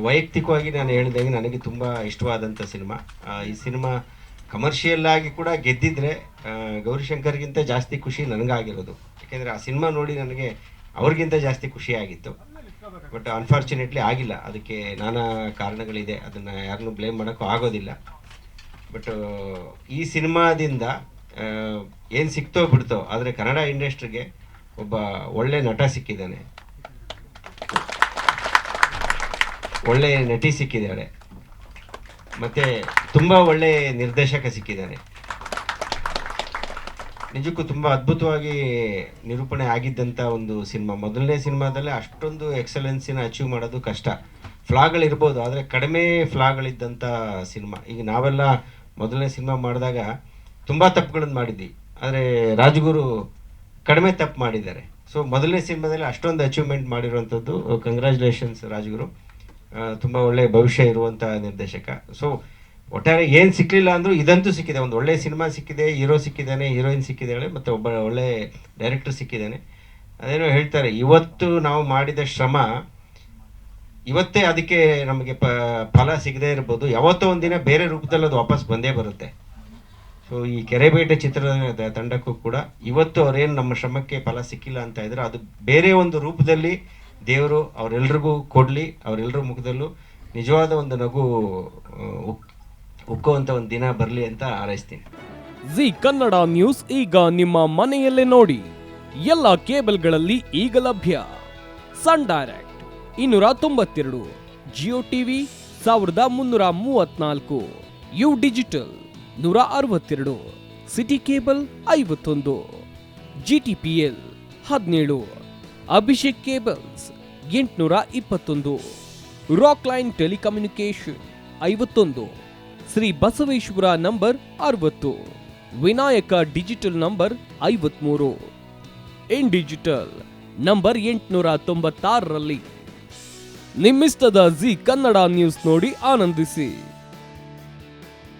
ವೈಯಕ್ತಿಕವಾಗಿ ನಾನು ಹೇಳಿದಾಗೆ ನನಗೆ ತುಂಬ ಇಷ್ಟವಾದಂಥ ಸಿನಿಮಾ. ಈ ಸಿನಿಮಾ ಕಮರ್ಷಿಯಲ್ ಆಗಿ ಕೂಡ ಗೆದ್ದಿದ್ರೆ ಗೌರಿಶಂಕರ್ಗಿಂತ ಜಾಸ್ತಿ ಖುಷಿ ನನಗಾಗಿರೋದು. ಯಾಕೆಂದರೆ ಆ ಸಿನಿಮಾ ನೋಡಿ ನನಗೆ ಅವ್ರಿಗಿಂತ ಜಾಸ್ತಿ ಖುಷಿಯಾಗಿತ್ತು. ಬಟ್ ಅನ್ಫಾರ್ಚುನೇಟ್ಲಿ ಆಗಿಲ್ಲ. ಅದಕ್ಕೆ ನಾನಾ ಕಾರಣಗಳಿದೆ, ಅದನ್ನು ಯಾರನ್ನೂ ಬ್ಲೇಮ್ ಮಾಡೋಕ್ಕೂ ಆಗೋದಿಲ್ಲ. ಬಟ್ ಈ ಸಿನಿಮಾದಿಂದ ಏನು ಸಿಕ್ತೋ ಬಿಡ್ತೋ, ಆದರೆ ಕನ್ನಡ ಇಂಡಸ್ಟ್ರಿಗೆ ಒಬ್ಬ ಒಳ್ಳೆ ನಟ ಸಿಕ್ಕಿದ್ದಾನೆ, ಒಳ್ಳೆ ನಟಿ ಸಿಕ್ಕಿದ್ದಾಳೆ, ಮತ್ತು ತುಂಬ ಒಳ್ಳೆ ನಿರ್ದೇಶಕ ಸಿಕ್ಕಿದ್ದಾನೆ. ನಿಜಕ್ಕೂ ತುಂಬ ಅದ್ಭುತವಾಗಿ ನಿರೂಪಣೆ ಆಗಿದ್ದಂಥ ಒಂದು ಸಿನಿಮಾ. ಮೊದಲನೇ ಸಿನಿಮಾದಲ್ಲೇ ಅಷ್ಟೊಂದು ಎಕ್ಸಲೆನ್ಸಿನ ಅಚೀವ್ ಮಾಡೋದು ಕಷ್ಟ. ಫ್ಲಾಗಳಿರ್ಬೋದು, ಆದರೆ ಕಡಿಮೆ ಫ್ಲಾಗಳಿದ್ದಂಥ ಸಿನಿಮಾ. ಈಗ ನಾವೆಲ್ಲ ಮೊದಲನೇ ಸಿನಿಮಾ ಮಾಡಿದಾಗ ತುಂಬ ತಪ್ಪುಗಳನ್ನು ಮಾಡಿದ್ವಿ, ಆದರೆ ರಾಜಗುರು ಕಡಿಮೆ ತಪ್ಪು ಮಾಡಿದ್ದಾರೆ. ಸೊ ಮೊದಲನೇ ಸಿನಿಮಾದಲ್ಲಿ ಅಷ್ಟೊಂದು ಅಚೀವ್ಮೆಂಟ್ ಮಾಡಿರುವಂಥದ್ದು. ಕಂಗ್ರ್ಯಾಚುಲೇಷನ್ಸ್ ರಾಜಗುರು, ತುಂಬ ಒಳ್ಳೆಯ ಭವಿಷ್ಯ ಇರುವಂಥ ನಿರ್ದೇಶಕ. ಸೊ ಒಟ್ಟಾರೆ ಏನು ಸಿಕ್ಕಲಿಲ್ಲ ಅಂದರೂ ಇದಂತೂ ಸಿಕ್ಕಿದೆ, ಒಂದು ಒಳ್ಳೆಯ ಸಿನಿಮಾ ಸಿಕ್ಕಿದೆ, ಹೀರೋ ಸಿಕ್ಕಿದ್ದಾನೆ, ಹೀರೋಯಿನ್ ಸಿಕ್ಕಿದ್ದಾಳೆ, ಮತ್ತು ಒಬ್ಬ ಒಳ್ಳೆ ಡೈರೆಕ್ಟರ್ ಸಿಕ್ಕಿದ್ದಾನೆ. ಅದೇನೋ ಹೇಳ್ತಾರೆ, ಇವತ್ತು ನಾವು ಮಾಡಿದ ಶ್ರಮ ಇವತ್ತೇ ಅದಕ್ಕೆ ನಮಗೆ ಫಲ ಸಿಗದೇ ಇರ್ಬೋದು, ಯಾವತ್ತೋ ಒಂದಿನ ಬೇರೆ ರೂಪದಲ್ಲಿ ಅದು ವಾಪಸ್ ಬಂದೇ ಬರುತ್ತೆ. ಸೊ ಈ ಕೆರೆಬೇಟೆ ಚಿತ್ರದ ತಂಡಕ್ಕೂ ಕೂಡ ಇವತ್ತು ಅವರೇನು ನಮ್ಮ ಶ್ರಮಕ್ಕೆ ಫಲ ಸಿಕ್ಕಿಲ್ಲ ಅಂತ ಇದ್ರೆ, ಅದು ಬೇರೆ ಒಂದು ರೂಪದಲ್ಲಿ ದೇವರು ಅವರೆಲ್ರಿಗೂ ಕೊಡಲಿ, ಅವರೆಲ್ಲರ ಮುಖದಲ್ಲೂ ನಿಜವಾದ ಒಂದು ನಗು ಉಕ್ಕುವಂಥ ಒಂದು ದಿನ ಬರಲಿ ಅಂತ ಹಾರೈಸ್ತೀನಿ. ಜಿ ಕನ್ನಡ ನ್ಯೂಸ್ ಈಗ ನಿಮ್ಮ ಮನೆಯಲ್ಲೇ ನೋಡಿ. ಎಲ್ಲ ಕೇಬಲ್ಗಳಲ್ಲಿ ಈಗ ಲಭ್ಯ. Sun Direct 292, Jio TV 1334, U digital 162, city cable 51, GTPL 17, Abhishek cables 821, rock line telecommunication 51, Shri Basaveshwara number 60, Vinayaka digital number 53, in digital number 896ರಲ್ಲಿ. ನಿಮ್ಮಿಸ್ತದ ಜಿ ಕನ್ನಡ ನ್ಯೂಸ್ ನೋಡಿ ಆನಂದಿಸಿ.